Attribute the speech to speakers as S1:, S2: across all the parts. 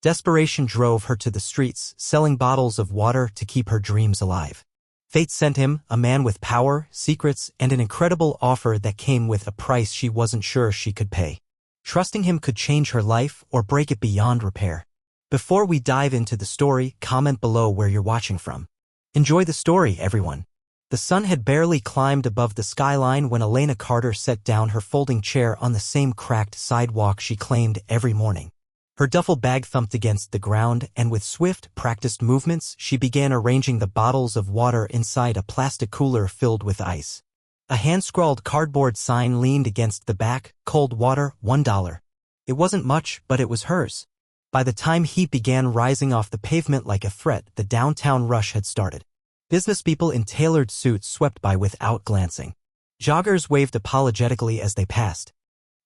S1: Desperation drove her to the streets, selling bottles of water to keep her dreams alive. Fate sent him, a man with power, secrets, and an incredible offer that came with a price she wasn't sure she could pay. Trusting him could change her life or break it beyond repair. Before we dive into the story, comment below where you're watching from. Enjoy the story, everyone. The sun had barely climbed above the skyline when Elena Carter set down her folding chair on the same cracked sidewalk she claimed every morning. Her duffel bag thumped against the ground, and with swift, practiced movements, she began arranging the bottles of water inside a plastic cooler filled with ice. A hand-scrawled cardboard sign leaned against the back, "Cold water, $1." It wasn't much, but it was hers. By the time heat began rising off the pavement like a threat, the downtown rush had started. Businesspeople in tailored suits swept by without glancing. Joggers waved apologetically as they passed.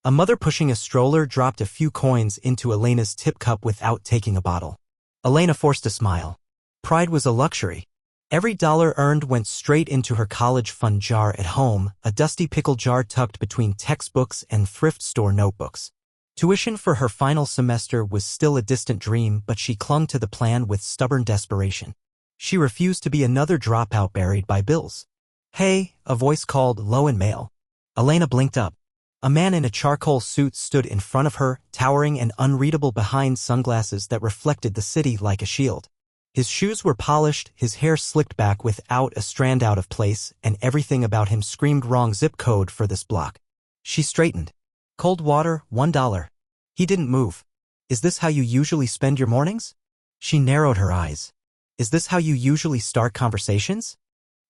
S1: A mother pushing a stroller dropped a few coins into Elena's tip cup without taking a bottle. Elena forced a smile. Pride was a luxury. Every dollar earned went straight into her college fund jar at home, a dusty pickle jar tucked between textbooks and thrift store notebooks. Tuition for her final semester was still a distant dream, but she clung to the plan with stubborn desperation. She refused to be another dropout buried by bills. "Hey," a voice called, low and male. Elena blinked up. A man in a charcoal suit stood in front of her, towering and unreadable behind sunglasses that reflected the city like a shield. His shoes were polished, his hair slicked back without a strand out of place, and everything about him screamed wrong zip code for this block. She straightened. "Cold water, $1." He didn't move. "Is this how you usually spend your mornings?" She narrowed her eyes. "Is this how you usually start conversations?"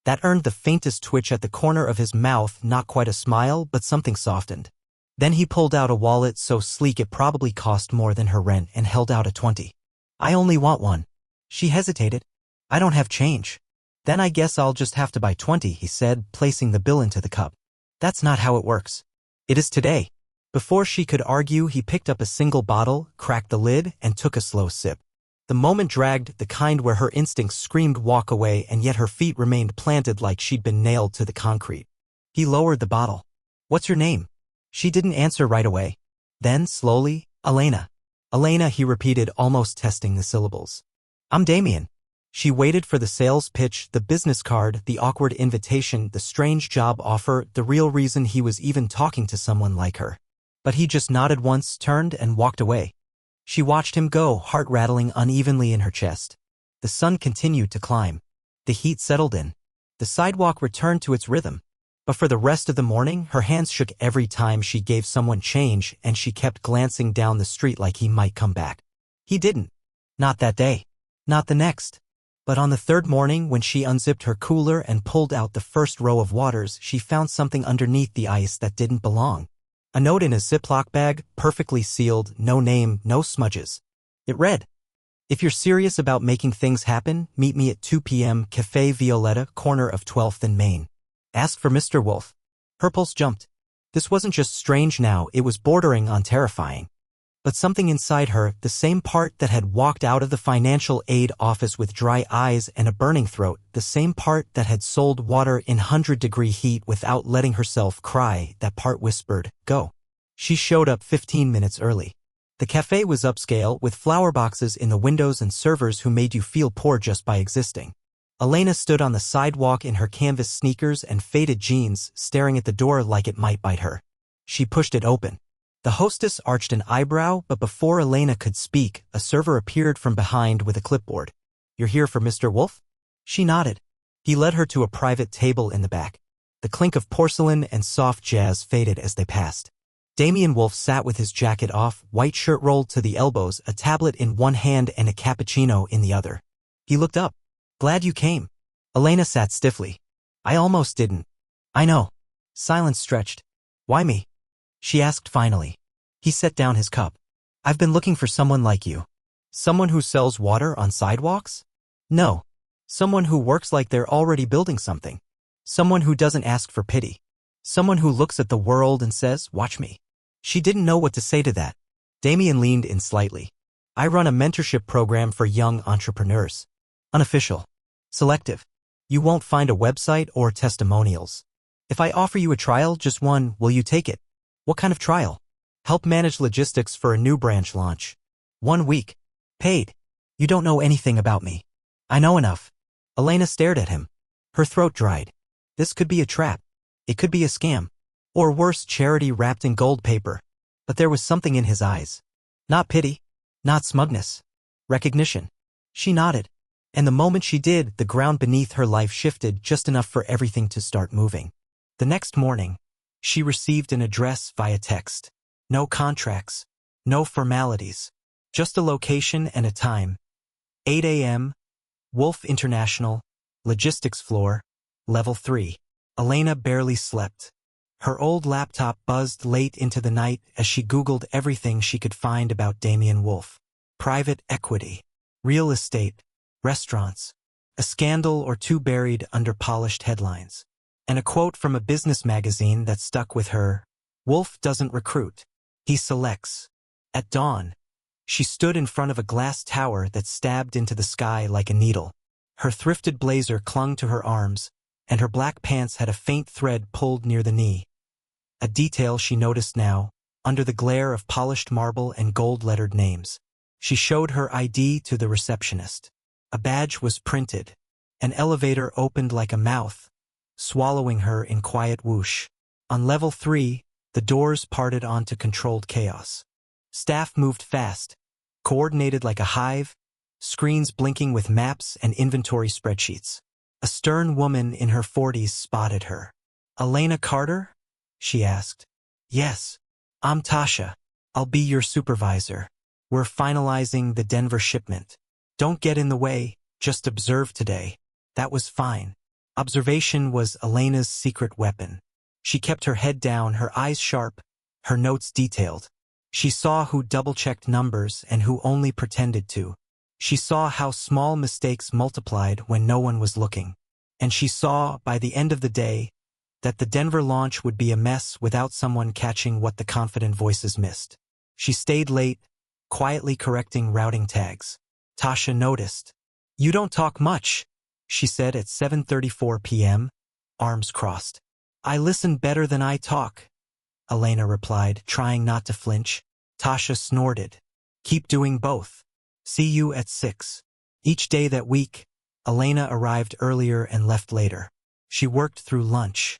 S1: That earned the faintest twitch at the corner of his mouth, not quite a smile, but something softened. Then he pulled out a wallet so sleek it probably cost more than her rent and held out a 20. "I only want one." She hesitated. "I don't have change." "Then I guess I'll just have to buy 20, he said, placing the bill into the cup. "That's not how it works." "It is today." Before she could argue, he picked up a single bottle, cracked the lid, and took a slow sip. The moment dragged, the kind where her instincts screamed walk away, and yet her feet remained planted like she'd been nailed to the concrete. He lowered the bottle. "What's your name?" She didn't answer right away. Then, slowly, "Elena." "Elena," he repeated, almost testing the syllables. "I'm Damian." She waited for the sales pitch, the business card, the awkward invitation, the strange job offer, the real reason he was even talking to someone like her. But he just nodded once, turned, and walked away. She watched him go, heart rattling unevenly in her chest. The sun continued to climb. The heat settled in. The sidewalk returned to its rhythm. But for the rest of the morning, her hands shook every time she gave someone change, and she kept glancing down the street like he might come back. He didn't. Not that day. Not the next. But on the third morning, when she unzipped her cooler and pulled out the first row of waters, she found something underneath the ice that didn't belong. A note in a Ziploc bag, perfectly sealed, no name, no smudges. It read, "If you're serious about making things happen, meet me at 2 p.m. Café Violetta, corner of 12th and Main. Ask for Mr. Wolfe." Her pulse jumped. This wasn't just strange now, it was bordering on terrifying. But something inside her, the same part that had walked out of the financial aid office with dry eyes and a burning throat, the same part that had sold water in 100-degree heat without letting herself cry, that part whispered, "Go." She showed up 15 minutes early. The cafe was upscale, with flower boxes in the windows and servers who made you feel poor just by existing. Elena stood on the sidewalk in her canvas sneakers and faded jeans, staring at the door like it might bite her. She pushed it open. The hostess arched an eyebrow, but before Elena could speak, a server appeared from behind with a clipboard. "You're here for Mr. Wolfe?" She nodded. He led her to a private table in the back. The clink of porcelain and soft jazz faded as they passed. Damian Wolfe sat with his jacket off, white shirt rolled to the elbows, a tablet in one hand and a cappuccino in the other. He looked up. "Glad you came." Elena sat stiffly. "I almost didn't." "I know." Silence stretched. "Why me?" she asked finally. He set down his cup. "I've been looking for someone like you." "Someone who sells water on sidewalks?" "No. Someone who works like they're already building something. Someone who doesn't ask for pity. Someone who looks at the world and says, 'Watch me.'" She didn't know what to say to that. Damian leaned in slightly. "I run a mentorship program for young entrepreneurs. Unofficial. Selective. You won't find a website or testimonials. If I offer you a trial, just one, will you take it?" "What kind of trial?" "Help manage logistics for a new branch launch. 1 week. Paid. You don't know anything about me. I know enough. Elena stared at him. Her throat dried. This could be a trap. It could be a scam. Or worse, charity wrapped in gold paper. But there was something in his eyes. Not pity. Not smugness. Recognition. She nodded. And the moment she did, the ground beneath her life shifted just enough for everything to start moving. The next morning, she received an address via text. No contracts. No formalities. Just a location and a time. 8 a.m., Wolfe International, logistics floor, level 3. Elena barely slept. Her old laptop buzzed late into the night as she Googled everything she could find about Damian Wolfe. Private equity, real estate, restaurants, a scandal or two buried under polished headlines, and a quote from a business magazine that stuck with her. Wolfe doesn't recruit. He selects. At dawn, she stood in front of a glass tower that stabbed into the sky like a needle. Her thrifted blazer clung to her arms, and her black pants had a faint thread pulled near the knee. A detail she noticed now, under the glare of polished marble and gold-lettered names. She showed her ID to the receptionist. A badge was printed. An elevator opened like a mouth, swallowing her in quiet whoosh. On level 3, the doors parted onto controlled chaos. Staff moved fast, coordinated like a hive, screens blinking with maps and inventory spreadsheets. A stern woman in her 40s spotted her. "Elena Carter?" she asked. "Yes. I'm Tasha. I'll be your supervisor. We're finalizing the Denver shipment. Don't get in the way, just observe today." That was fine. Observation was Elena's secret weapon. She kept her head down, her eyes sharp, her notes detailed. She saw who double-checked numbers and who only pretended to. She saw how small mistakes multiplied when no one was looking. And she saw, by the end of the day, that the Denver launch would be a mess without someone catching what the confident voices missed. She stayed late, quietly correcting routing tags. Tasha noticed. "You don't talk much," she said at 7:34 p.m., arms crossed. "I listen better than I talk," Elena replied, trying not to flinch. Tasha snorted. "Keep doing both. See you at 6. Each day that week, Elena arrived earlier and left later. She worked through lunch.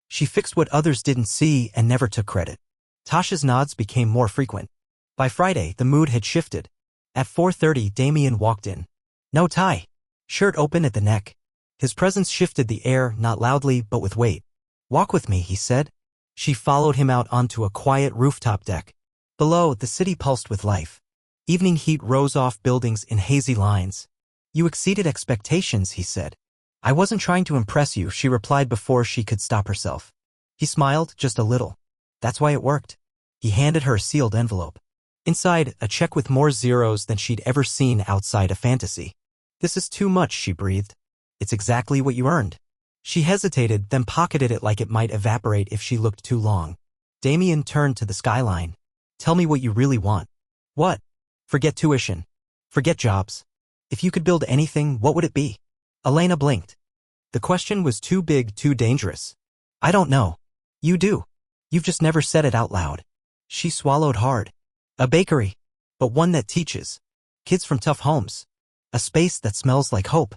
S1: She fixed what others didn't see and never took credit. Tasha's nods became more frequent. By Friday, the mood had shifted. At 4:30, Damian walked in. No tie. Shirt open at the neck. His presence shifted the air, not loudly, but with weight. "Walk with me," he said. She followed him out onto a quiet rooftop deck. Below, the city pulsed with life. Evening heat rose off buildings in hazy lines. "You exceeded expectations," he said. "I wasn't trying to impress you," she replied before she could stop herself. He smiled, just a little. "That's why it worked." He handed her a sealed envelope. Inside, a check with more zeros than she'd ever seen outside a fantasy. "This is too much," she breathed. "It's exactly what you earned." She hesitated, then pocketed it like it might evaporate if she looked too long. Damian turned to the skyline. "Tell me what you really want." "What?" "Forget tuition. Forget jobs. If you could build anything, what would it be?" Elena blinked. The question was too big, too dangerous. "I don't know. You do. You've just never said it out loud." She swallowed hard. "A bakery. But one that teaches. Kids from tough homes. A space that smells like hope.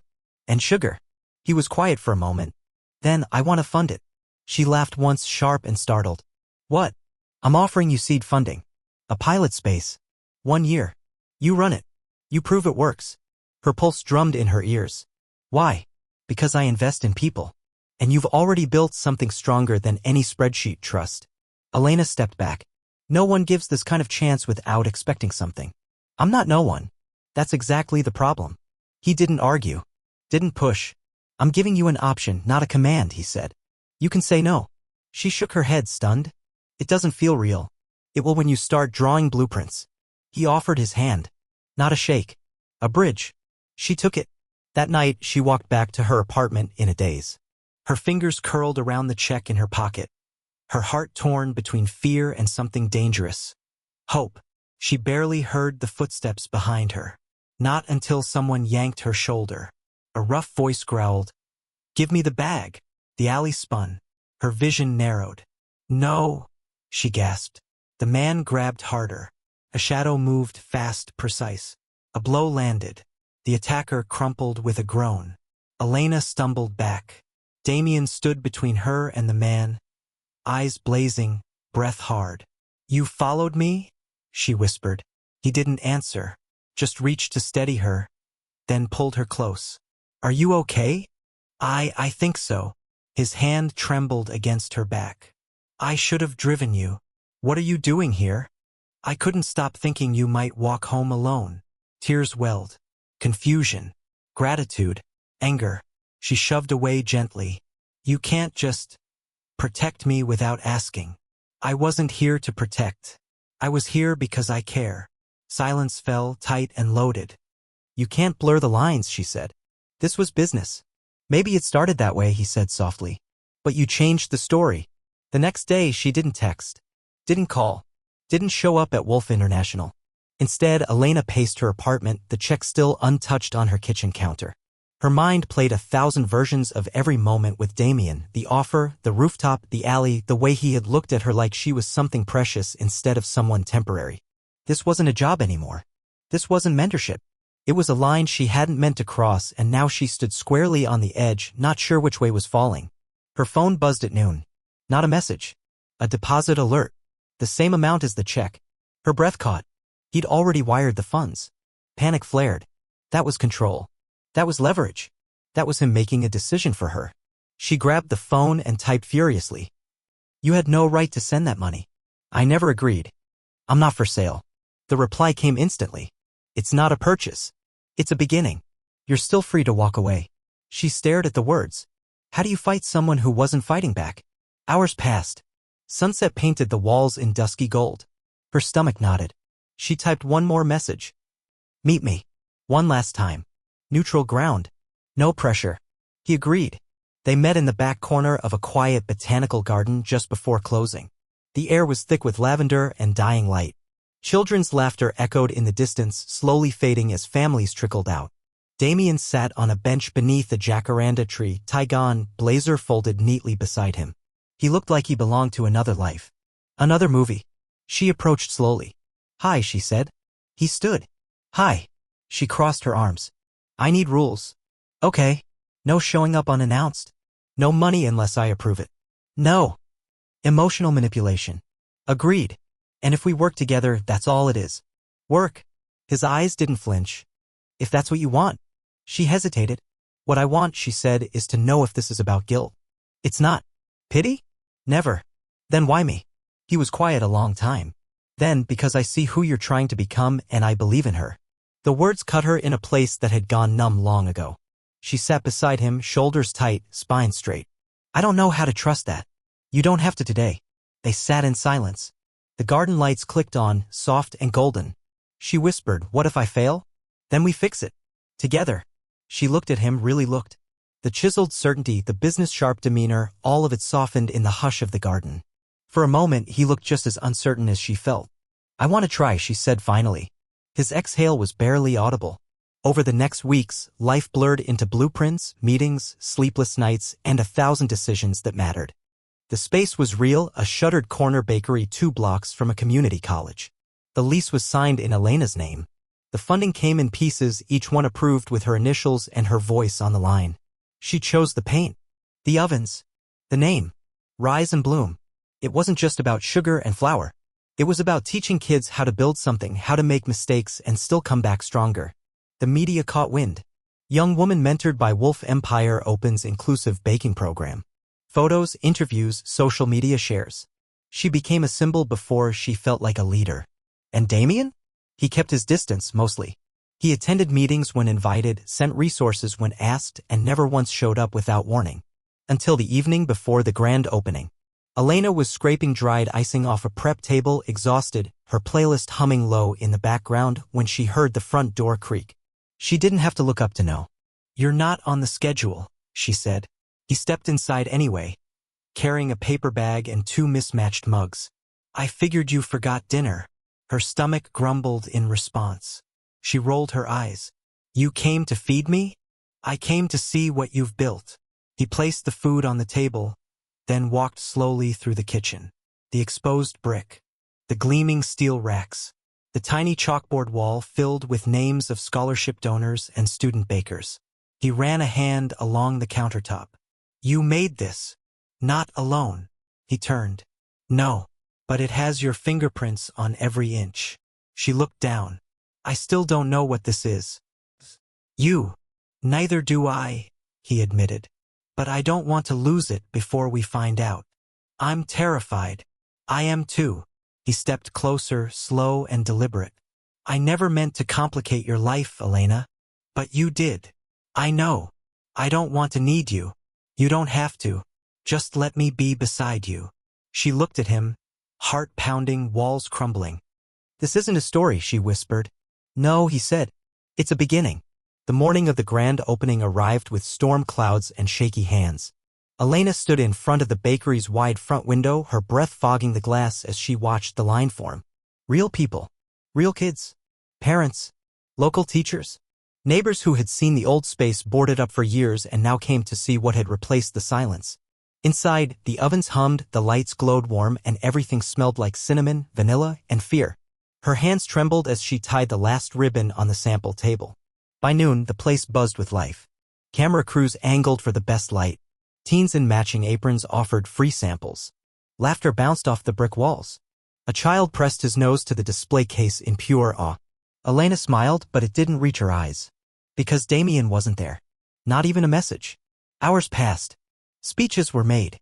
S1: And sugar." He was quiet for a moment. "Then I want to fund it." She laughed once, sharp and startled. "What?" "I'm offering you seed funding. A pilot space. 1 year. You run it. You prove it works." Her pulse drummed in her ears. "Why?" "Because I invest in people. And you've already built something stronger than any spreadsheet, trust." Elena stepped back. "No one gives this kind of chance without expecting something." "I'm not no one." "That's exactly the problem." He didn't argue. Didn't push. "I'm giving you an option, not a command," he said. "You can say no." She shook her head, stunned. "It doesn't feel real." "It will when you start drawing blueprints." He offered his hand. Not a shake. A bridge. She took it. That night, she walked back to her apartment in a daze. Her fingers curled around the check in her pocket. Her heart torn between fear and something dangerous. Hope. She barely heard the footsteps behind her. Not until someone yanked her shoulder. A rough voice growled, "Give me the bag." The alley spun. Her vision narrowed. "No," she gasped. The man grabbed harder. A shadow moved fast, precise. A blow landed. The attacker crumpled with a groan. Elena stumbled back. Damian stood between her and the man, eyes blazing, breath hard. "You followed me?" she whispered. He didn't answer, just reached to steady her, then pulled her close. "Are you okay?" I think so." His hand trembled against her back. "I should have driven you. What are you doing here?" "I couldn't stop thinking you might walk home alone." Tears welled. Confusion, gratitude, anger. She shoved away gently. "You can't just protect me without asking." "I wasn't here to protect. I was here because I care." Silence fell, tight and loaded. "You can't blur the lines," she said. "This was business." "Maybe it started that way," he said softly. "But you changed the story." The next day she didn't text, didn't call, didn't show up at Wolfe International. Instead, Elena paced her apartment, the check still untouched on her kitchen counter. Her mind played 1,000 versions of every moment with Damian, the offer, the rooftop, the alley, the way he had looked at her like she was something precious instead of someone temporary. This wasn't a job anymore. This wasn't mentorship. It was a line she hadn't meant to cross, and now she stood squarely on the edge, not sure which way was falling. Her phone buzzed at noon. Not a message. A deposit alert. The same amount as the check. Her breath caught. He'd already wired the funds. Panic flared. That was control. That was leverage. That was him making a decision for her. She grabbed the phone and typed furiously. "You had no right to send that money. I never agreed. I'm not for sale." The reply came instantly. "It's not a purchase. It's a beginning. You're still free to walk away." She stared at the words. How do you fight someone who wasn't fighting back? Hours passed. Sunset painted the walls in dusky gold. Her stomach knotted. She typed one more message. "Meet me. One last time. Neutral ground. No pressure." He agreed. They met in the back corner of a quiet botanical garden just before closing. The air was thick with lavender and dying light. Children's laughter echoed in the distance, slowly fading as families trickled out. Damian sat on a bench beneath a jacaranda tree, Taigan, blazer folded neatly beside him. He looked like he belonged to another life. Another movie. She approached slowly. "Hi," she said. He stood. "Hi." She crossed her arms. "I need rules." "Okay. No showing up unannounced. No money unless I approve it. No emotional manipulation." "Agreed. And if we work together, that's all it is. Work." His eyes didn't flinch. "If that's what you want." She hesitated. "What I want," she said, "is to know if this is about guilt." "It's not." "Pity?" "Never." "Then why me?" He was quiet a long time. "Then, because I see who you're trying to become and I believe in her." The words cut her in a place that had gone numb long ago. She sat beside him, shoulders tight, spine straight. "I don't know how to trust that." "You don't have to today." They sat in silence. The garden lights clicked on, soft and golden. She whispered, "What if I fail? Then we fix it. Together." She looked at him, really looked. The chiseled certainty, the business-sharp demeanor, all of it softened in the hush of the garden. For a moment, he looked just as uncertain as she felt. "I want to try," she said finally. His exhale was barely audible. Over the next weeks, life blurred into blueprints, meetings, sleepless nights, and 1,000 decisions that mattered. The space was real, a shuttered corner bakery 2 blocks from a community college. The lease was signed in Elena's name. The funding came in pieces, each one approved with her initials and her voice on the line. She chose the paint, the ovens, the name, Rise and Bloom. It wasn't just about sugar and flour. It was about teaching kids how to build something, how to make mistakes and still come back stronger. The media caught wind. Young woman mentored by Wolfe Empire opens inclusive baking program. Photos, interviews, social media shares. She became a symbol before she felt like a leader. And Damian? He kept his distance, mostly. He attended meetings when invited, sent resources when asked, and never once showed up without warning. Until the evening before the grand opening. Elena was scraping dried icing off a prep table, exhausted, her playlist humming low in the background when she heard the front door creak. She didn't have to look up to know. "You're not on the schedule," she said. He stepped inside anyway, carrying a paper bag and 2 mismatched mugs. "I figured you forgot dinner." Her stomach grumbled in response. She rolled her eyes. "You came to feed me? I came to see what you've built." He placed the food on the table, then walked slowly through the kitchen. The exposed brick, the gleaming steel racks, the tiny chalkboard wall filled with names of scholarship donors and student bakers. He ran a hand along the countertop. "You made this. Not alone." He turned. "No, but it has your fingerprints on every inch." She looked down. "I still don't know what this is." "You. Neither do I," he admitted. "But I don't want to lose it before we find out. I'm terrified." "I am too." He stepped closer, slow and deliberate. "I never meant to complicate your life, Elena. But you did. I know. I don't want to need you. You don't have to. Just let me be beside you." She looked at him, heart pounding, walls crumbling. "This isn't a story," she whispered. "No," he said. "It's a beginning." The morning of the grand opening arrived with storm clouds and shaky hands. Elena stood in front of the bakery's wide front window, her breath fogging the glass as she watched the line form. Real people. Real kids. Parents. Local teachers. Neighbors who had seen the old space boarded up for years and now came to see what had replaced the silence. Inside, the ovens hummed, the lights glowed warm, and everything smelled like cinnamon, vanilla, and fear. Her hands trembled as she tied the last ribbon on the sample table. By noon, the place buzzed with life. Camera crews angled for the best light. Teens in matching aprons offered free samples. Laughter bounced off the brick walls. A child pressed his nose to the display case in pure awe. Elena smiled, but it didn't reach her eyes. Because Damian wasn't there. Not even a message. Hours passed. Speeches were made.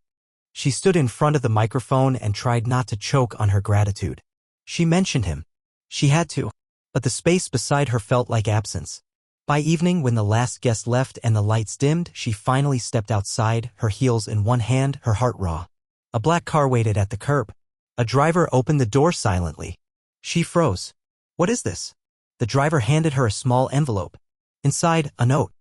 S1: She stood in front of the microphone and tried not to choke on her gratitude. She mentioned him. She had to. But the space beside her felt like absence. By evening, when the last guest left and the lights dimmed, she finally stepped outside, her heels in one hand, her heart raw. A black car waited at the curb. A driver opened the door silently. She froze. "What is this?" The driver handed her a small envelope. Inside, a note.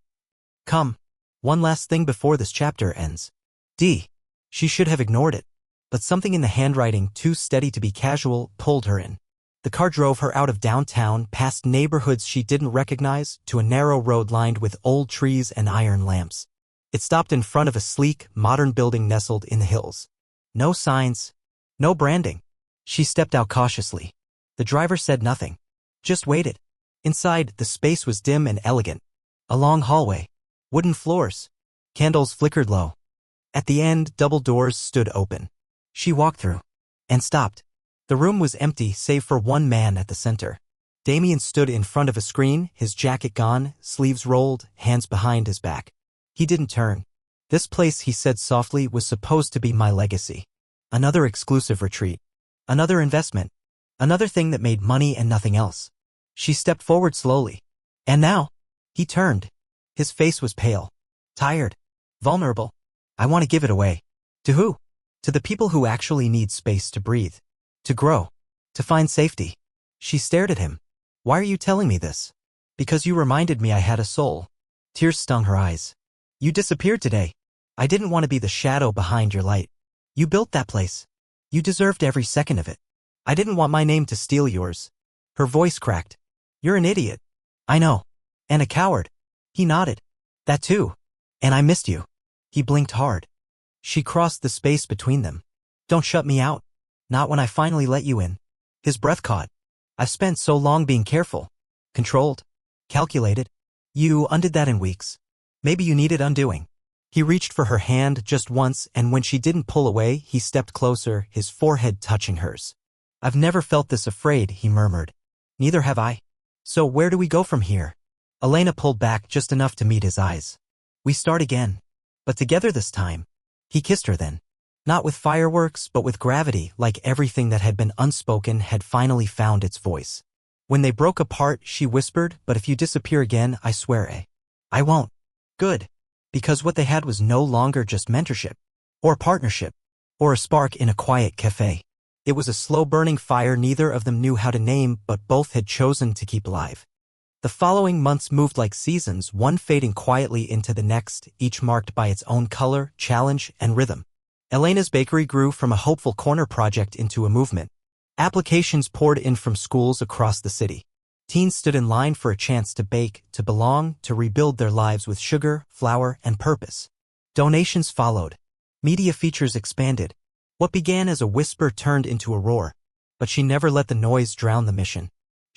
S1: "Come. One last thing before this chapter ends. D." She should have ignored it. But something in the handwriting, too steady to be casual, pulled her in. The car drove her out of downtown, past neighborhoods she didn't recognize, to a narrow road lined with old trees and iron lamps. It stopped in front of a sleek, modern building nestled in the hills. No signs. No branding. She stepped out cautiously. The driver said nothing. Just waited. Inside, the space was dim and elegant. A long hallway. Wooden floors. Candles flickered low. At the end, double doors stood open. She walked through. And stopped. The room was empty save for one man at the center. Damian stood in front of a screen, his jacket gone, sleeves rolled, hands behind his back. He didn't turn. "This place," he said softly, "was supposed to be my legacy. Another exclusive retreat. Another investment. Another thing that made money and nothing else." She stepped forward slowly. "And now?" He turned. His face was pale. Tired. Vulnerable. "I want to give it away." "To who?" "To the people who actually need space to breathe. To grow. To find safety." She stared at him. "Why are you telling me this?" "Because you reminded me I had a soul." Tears stung her eyes. "You disappeared today. I didn't want to be the shadow behind your light. You built that place. You deserved every second of it. I didn't want my name to steal yours." Her voice cracked. "You're an idiot." "I know. And a coward." He nodded. "That too. And I missed you." He blinked hard. She crossed the space between them. "Don't shut me out. Not when I finally let you in." His breath caught. "I've spent so long being careful. Controlled. Calculated. You undid that in weeks. Maybe you needed undoing." He reached for her hand just once, and when she didn't pull away, he stepped closer, his forehead touching hers. "I've never felt this afraid," he murmured. "Neither have I. So where do we go from here?" Elena pulled back just enough to meet his eyes. "We start again. But together this time." He kissed her then. Not with fireworks, but with gravity, like everything that had been unspoken had finally found its voice. When they broke apart, she whispered, "But if you disappear again, I swear, I won't." Good. Because what they had was no longer just mentorship. Or partnership. Or a spark in a quiet cafe. It was a slow-burning fire neither of them knew how to name, but both had chosen to keep alive. The following months moved like seasons, one fading quietly into the next, each marked by its own color, challenge, and rhythm. Elena's bakery grew from a hopeful corner project into a movement. Applications poured in from schools across the city. Teens stood in line for a chance to bake, to belong, to rebuild their lives with sugar, flour, and purpose. Donations followed. Media features expanded. What began as a whisper turned into a roar. But she never let the noise drown the mission.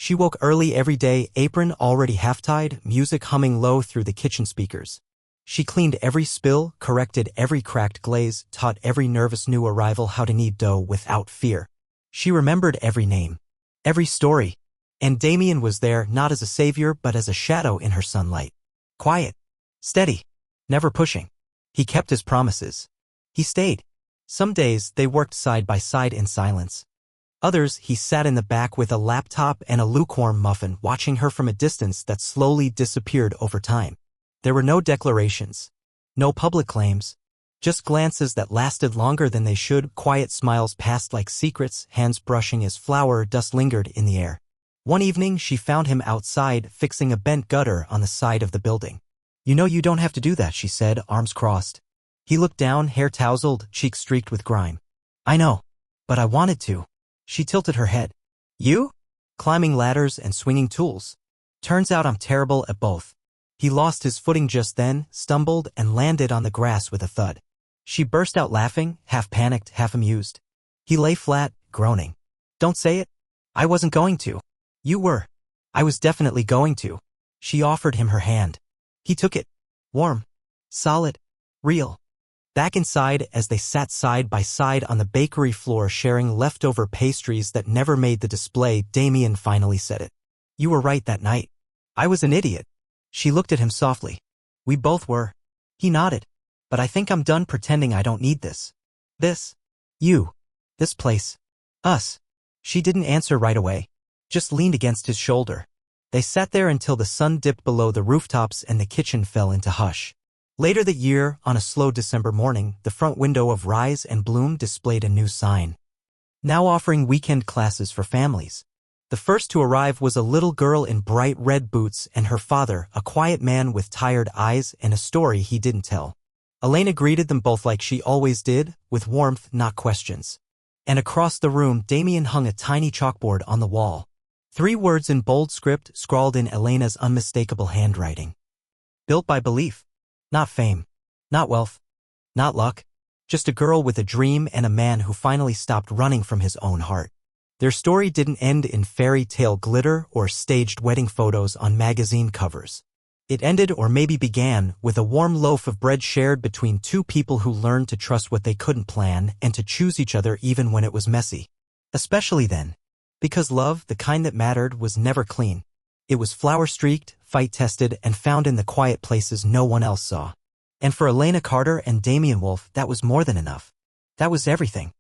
S1: She woke early every day, apron already half-tied, music humming low through the kitchen speakers. She cleaned every spill, corrected every cracked glaze, taught every nervous new arrival how to knead dough without fear. She remembered every name, every story. And Damian was there not as a savior but as a shadow in her sunlight. Quiet, steady, never pushing. He kept his promises. He stayed. Some days they worked side by side in silence. Others he sat in the back with a laptop and a lukewarm muffin watching her from a distance that slowly disappeared over time. There were no declarations, no public claims, just glances that lasted longer than they should, quiet smiles passed like secrets, hands brushing as flour dust lingered in the air. One evening she found him outside fixing a bent gutter on the side of the building. "You know you don't have to do that," she said, arms crossed. He looked down, hair tousled, cheeks streaked with grime. "I know, but I wanted to." She tilted her head. "You? Climbing ladders and swinging tools. Turns out I'm terrible at both." He lost his footing just then, stumbled, and landed on the grass with a thud. She burst out laughing, half panicked, half amused. He lay flat, groaning. "Don't say it. I wasn't going to." "You were." "I was definitely going to." She offered him her hand. He took it. Warm. Solid. Real. Back inside, as they sat side by side on the bakery floor sharing leftover pastries that never made the display, Damian finally said it. "You were right that night. I was an idiot." She looked at him softly. "We both were." He nodded. "But I think I'm done pretending I don't need this. This. You. This place. Us." She didn't answer right away, just leaned against his shoulder. They sat there until the sun dipped below the rooftops and the kitchen fell into hush. Later that year, on a slow December morning, the front window of Rise and Bloom displayed a new sign. Now offering weekend classes for families. The first to arrive was a little girl in bright red boots and her father, a quiet man with tired eyes and a story he didn't tell. Elena greeted them both like she always did, with warmth, not questions. And across the room, Damian hung a tiny chalkboard on the wall. 3 words in bold script scrawled in Elena's unmistakable handwriting. Built by belief. Not fame. Not wealth. Not luck. Just a girl with a dream and a man who finally stopped running from his own heart. Their story didn't end in fairy tale glitter or staged wedding photos on magazine covers. It ended, or maybe began, with a warm loaf of bread shared between 2 people who learned to trust what they couldn't plan and to choose each other even when it was messy. Especially then. Because love, the kind that mattered, was never clean. It was flower-streaked, fight-tested, and found in the quiet places no one else saw. And for Elena Carter and Damian Wolfe, that was more than enough. That was everything.